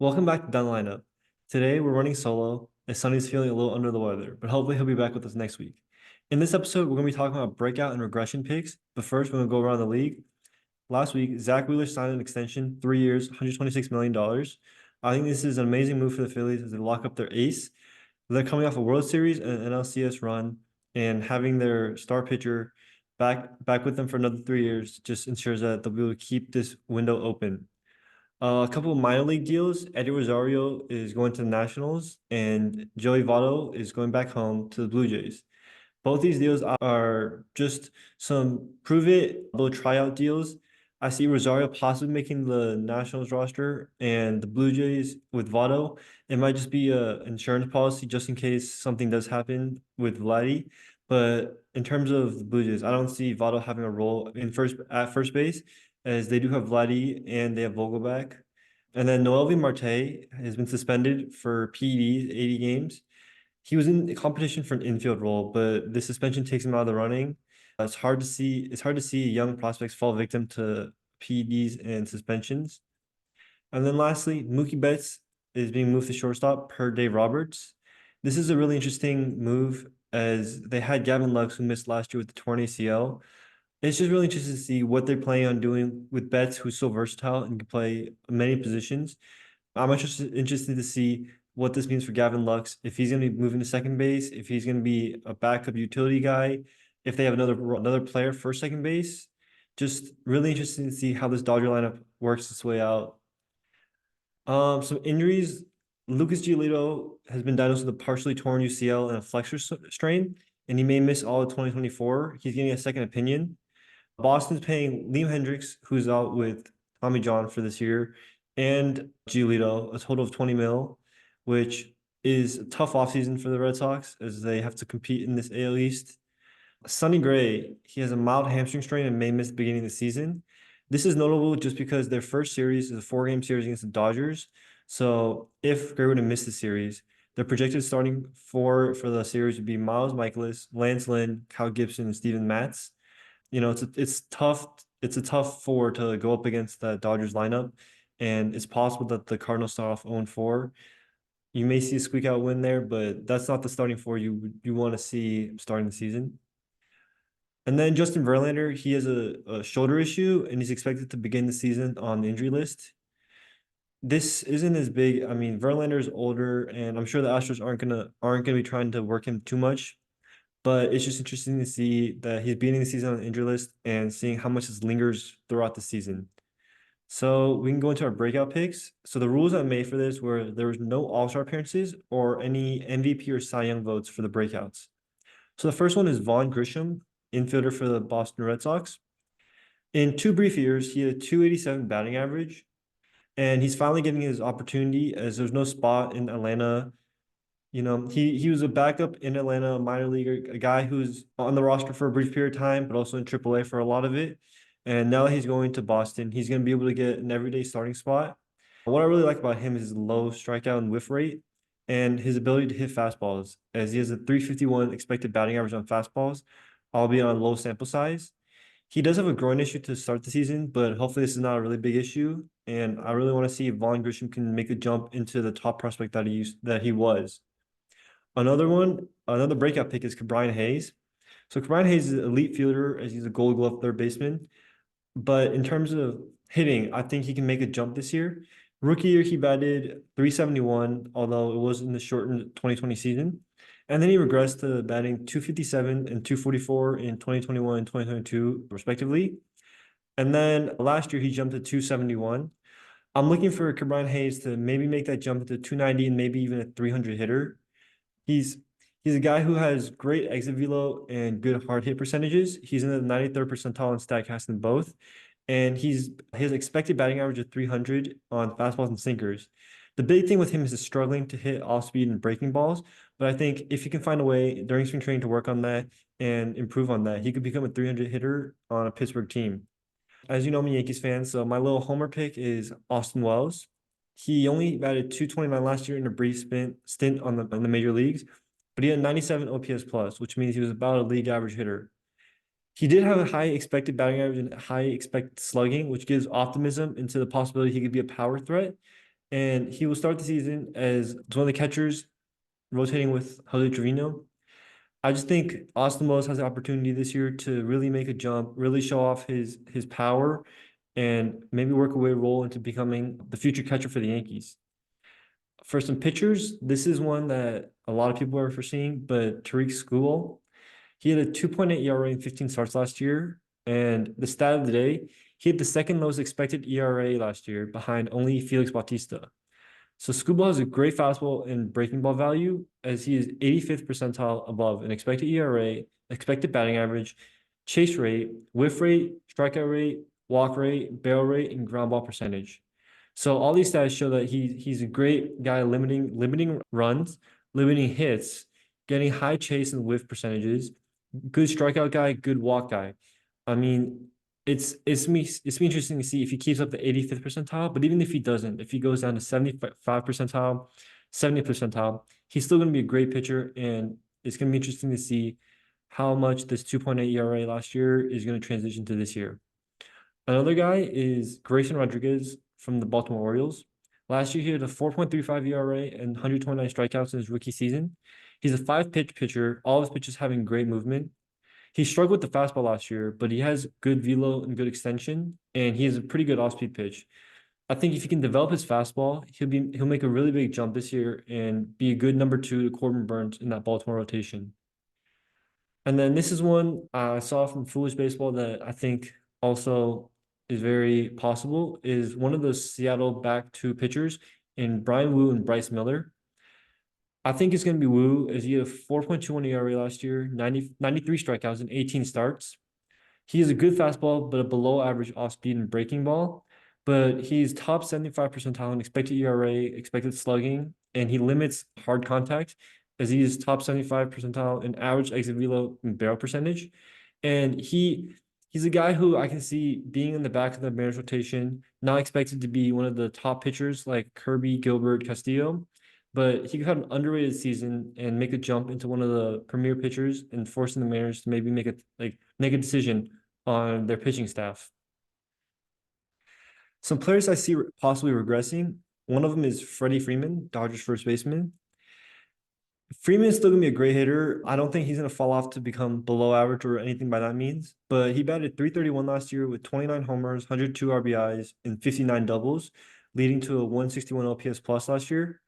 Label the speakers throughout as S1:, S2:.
S1: Welcome back to Down the Lineup. Today we're running solo as Sunny's feeling a little under the weather, but hopefully he'll be back with us next week. In this episode, we're going to be talking about breakout and regression picks, but first we're going to go around the league. Last week, Zach Wheeler signed an extension, 3 years, $126 million. I think this is an amazing move for the Phillies as they lock up their ace. They're coming off a World Series and an NLCS run, and having their star pitcher back with them for another 3 years just ensures that they'll be able to keep this window open. A couple of minor league deals. Eddie Rosario is going to the Nationals, and Joey Votto is going back home to the Blue Jays. Both these deals are just some prove it little tryout deals. I see Rosario possibly making the Nationals roster, and the Blue Jays with Votto. It might just be a insurance policy just in case something does happen with Vladdy. But in terms of the Blue Jays, I don't see Votto having a role at first base, as they do have Vladdy and they have Vogelback. And then Noelvi Marte has been suspended for PEDs, 80 games. He was in the competition for an infield role, but this suspension takes him out of the running. It's hard to see young prospects fall victim to PEDs and suspensions. And then lastly, Mookie Betts is being moved to shortstop per Dave Roberts. This is a really interesting move as they had Gavin Lux, who missed last year with the torn ACL. It's just really interesting to see what they're planning on doing with Betts, who's so versatile and can play many positions. I'm interested to see what this means for Gavin Lux, if he's going to be moving to second base, if he's going to be a backup utility guy, if they have another player for second base. Just really interesting to see how this Dodger lineup works its way out. Some injuries. Lucas Giolito has been diagnosed with a partially torn UCL and a flexor strain, and he may miss all of 2024. He's getting a second opinion. Boston's paying Liam Hendricks, who's out with Tommy John for this year, and Giolito a total of 20 mil, which is a tough offseason for the Red Sox as they have to compete in this AL East. Sonny Gray, he has a mild hamstring strain and may miss the beginning of the season. This is notable just because their first series is a 4-game series against the Dodgers. So if Gray were to miss the series, the projected starting four for the series would be Miles Michaelis, Lance Lynn, Kyle Gibson, and Steven Matz. It's tough. It's a tough four to go up against the Dodgers lineup, and it's possible that the Cardinals start off 0-4. You may see a squeak out win there, but that's not the starting four you want to see starting the season. And then Justin Verlander, he has a shoulder issue, and he's expected to begin the season on the injury list. This isn't as big. I mean, Verlander is older, and I'm sure the Astros aren't gonna be trying to work him too much. But it's just interesting to see that he's beginning the season on the injury list and seeing how much this lingers throughout the season. So we can go into our breakout picks. So the rules I made for this were there was no All-Star appearances or any MVP or Cy Young votes for the breakouts. So the first one is Vaughn Grisham, infielder for the Boston Red Sox. In 2 brief years, he had a 287 batting average, and he's finally getting his opportunity as there's no spot in Atlanta. He was a backup in Atlanta, a minor leaguer, a guy who's on the roster for a brief period of time, but also in AAA for a lot of it. And now that he's going to Boston, he's going to be able to get an everyday starting spot. What I really like about him is his low strikeout and whiff rate and his ability to hit fastballs, as he has a 351 expected batting average on fastballs, albeit on low sample size. He does have a groin issue to start the season, but hopefully this is not a really big issue. And I really want to see if Vaughn Grisham can make a jump into the top prospect that he was. Another breakout pick is Brian Hayes. So Brian Hayes is an elite fielder as he's a Gold Glove third baseman. But in terms of hitting, I think he can make a jump this year. Rookie year, he batted 371, although it was in the shortened 2020 season. And then he regressed to batting 257 and 244 in 2021 and 2022, respectively. And then last year, he jumped to 271. I'm looking for Brian Hayes to maybe make that jump to 290 and maybe even a 300 hitter. He's a guy who has great exit velo and good hard hit percentages. He's in the 93rd percentile in Statcast in both, and his expected batting average of 300 on fastballs and sinkers. The big thing with him is struggling to hit off speed and breaking balls, but I think if you can find a way during spring training to work on that and improve on that, he could become a 300 hitter on a Pittsburgh team. As you know, I'm a Yankees fan, so my little homer pick is Austin Wells. He only batted 229 last year in a brief stint on the major leagues, but he had 97 OPS plus, which means he was about a league average hitter. He did have a high expected batting average and high expected slugging, which gives optimism into the possibility he could be a power threat. and he will start the season as one of the catchers rotating with Jose Trevino. I just think Austin Wells has the opportunity this year to really make a jump, really show off his power, and maybe work a way role into becoming the future catcher for the Yankees. For some pitchers, this is one that a lot of people are foreseeing, but Tariq Skubal, he had a 2.8 ERA in 15 starts last year. And the stat of the day, he had the second lowest expected ERA last year behind only Felix Bautista. So Skubal has a great fastball and breaking ball value as he is 85th percentile above in expected ERA, expected batting average, chase rate, whiff rate, strikeout rate, walk rate, barrel rate, and ground ball percentage. So all these stats show that he's a great guy limiting runs, limiting hits, getting high chase and whiff percentages, good strikeout guy, good walk guy. I mean, it's me interesting to see if he keeps up the 85th percentile, but even if he doesn't, if he goes down to 75 percentile, 70th percentile, he's still going to be a great pitcher, and it's going to be interesting to see how much this 2.8 ERA last year is going to transition to this year. Another guy is Grayson Rodriguez from the Baltimore Orioles. Last year, he had a 4.35 ERA and 129 strikeouts in his rookie season. He's a five-pitch pitcher, all of his pitches having great movement. He struggled with the fastball last year, but he has good velo and good extension, and he has a pretty good off-speed pitch. I think if he can develop his fastball, he'll make a really big jump this year and be a good number two to Corbin Burns in that Baltimore rotation. And then this is one I saw from Foolish Baseball that I think also is very possible is one of the Seattle back two pitchers in Brian Wu and Bryce Miller. I think it's going to be Wu as he had a 4.21 ERA last year, 93 strikeouts and 18 starts. He has a good fastball, but a below average off speed and breaking ball. But he's top 75 percentile in expected ERA, expected slugging, and he limits hard contact as he is top 75 percentile in average exit velo and barrel percentage. And he's a guy who I can see being in the back of the Mariners rotation, not expected to be one of the top pitchers like Kirby, Gilbert, Castillo, but he could have an underrated season and make a jump into one of the premier pitchers and forcing the Mariners to maybe make a decision on their pitching staff. Some players I see possibly regressing. One of them is Freddie Freeman, Dodgers first baseman. Freeman is still gonna be a great hitter. I don't think he's gonna fall off to become below average or anything by that means. But he batted 331 last year with 29 homers, 102 RBIs, and 59 doubles, leading to a 161 OPS plus last year.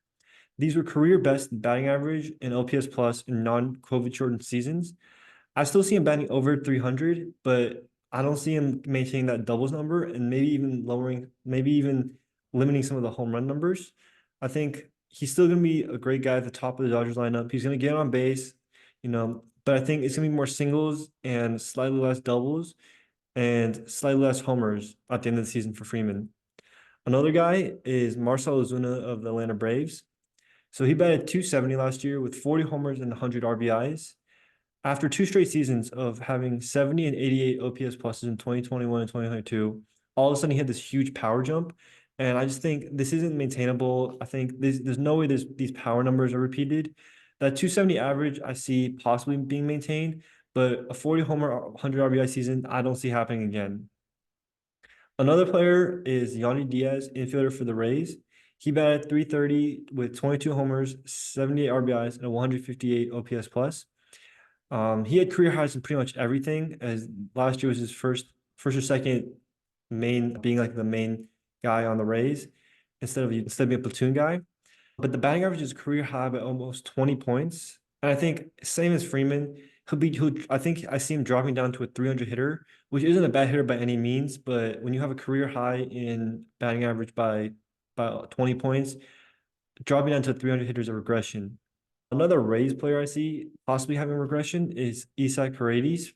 S1: These were career best in batting average and OPS plus in non-COVID shortened seasons. I still see him batting over 300, but I don't see him maintaining that doubles number and maybe even limiting some of the home run numbers. I think he's still going to be a great guy at the top of the Dodgers lineup. He's going to get on base, but I think it's going to be more singles and slightly less doubles and slightly less homers at the end of the season for Freeman. Another guy is Marcell Ozuna of the Atlanta Braves. So he batted 270 last year with 40 homers and 100 RBIs. After two straight seasons of having 70 and 88 OPS pluses in 2021 and 2022, all of a sudden he had this huge power jump. And I just think this isn't maintainable. I think there's no way these power numbers are repeated. That 270 average I see possibly being maintained, but a 40 homer, 100 RBI season, I don't see happening again. Another player is Yandy Diaz, infielder for the Rays. He batted 330 with 22 homers, 78 RBIs, and a 158 OPS plus. He had career highs in pretty much everything, as last year was his first or second being like the main guy on the Rays instead of being a platoon guy. But the batting average is career high by almost 20 points. And I think same as Freeman, I think I see him dropping down to a 300 hitter, which isn't a bad hitter by any means, but when you have a career high in batting average by 20 points, dropping down to 300 hitters is a regression. Another Rays player I see possibly having regression is Isaac Paredes.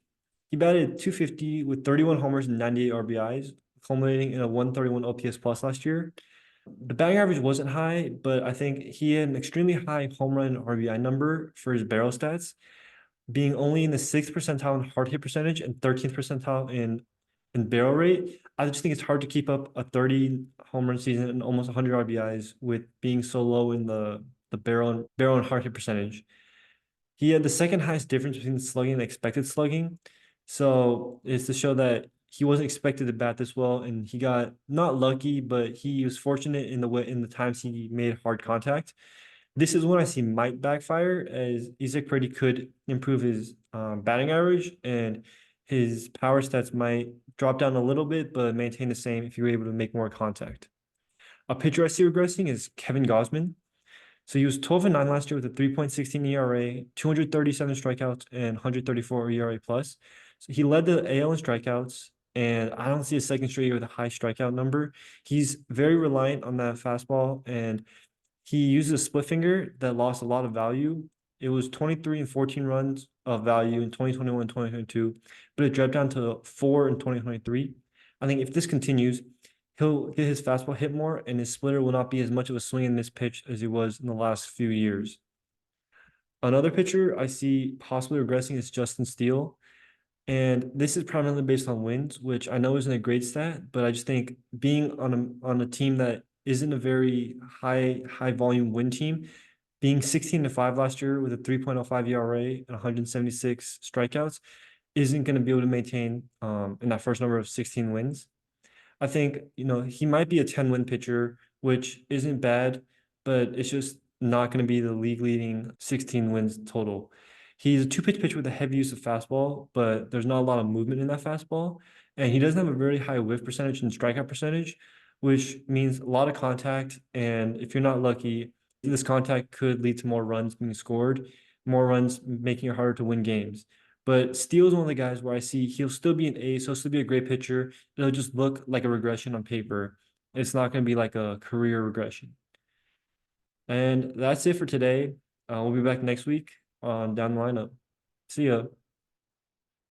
S1: He batted 250 with 31 homers and 98 RBIs, culminating in a 131 OPS plus last year. The batting average wasn't high, but I think he had an extremely high home run RBI number for his barrel stats, being only in the 6th percentile in hard hit percentage and 13th percentile in barrel rate. I just think it's hard to keep up a 30 home run season and almost 100 RBIs with being so low in the barrel and hard hit percentage. He had the second highest difference between slugging and expected slugging. So it's to show that he wasn't expected to bat this well, and he got not lucky, but he was fortunate in the way in the times he made hard contact. This is when I see might backfire, as Isaac Pretty could improve his batting average, and his power stats might drop down a little bit, but maintain the same if you're able to make more contact. A pitcher I see regressing is Kevin Gosman. So he was 12-9 last year with a 3.16 ERA, 237 strikeouts, and 134 ERA plus. So he led the AL in strikeouts, and I don't see a second straight year with a high strikeout number. He's very reliant on that fastball, and he uses a split finger that lost a lot of value. It was 23 and 14 runs of value in 2021 and 2022, but it dropped down to 4 in 2023. I think if this continues, he'll get his fastball hit more, and his splitter will not be as much of a swing and miss pitch as he was in the last few years. Another pitcher I see possibly regressing is Justin Steele. And this is primarily based on wins, which I know isn't a great stat, but I just think being on a team that isn't a very high volume win team, being 16-5 last year with a 3.05 ERA and 176 strikeouts isn't going to be able to maintain in that first number of 16 wins. I think, he might be a 10-win pitcher, which isn't bad, but it's just not going to be the league leading 16 wins total. He's a two-pitch pitcher with a heavy use of fastball, but there's not a lot of movement in that fastball. And he doesn't have a very high whiff percentage and strikeout percentage, which means a lot of contact. And if you're not lucky, this contact could lead to more runs being scored, more runs making it harder to win games. But Steele is one of the guys where I see he'll still be an ace, he'll still be a great pitcher. It'll just look like a regression on paper. It's not going to be like a career regression. And that's it for today. We'll be back next week on Down the Lineup. See ya.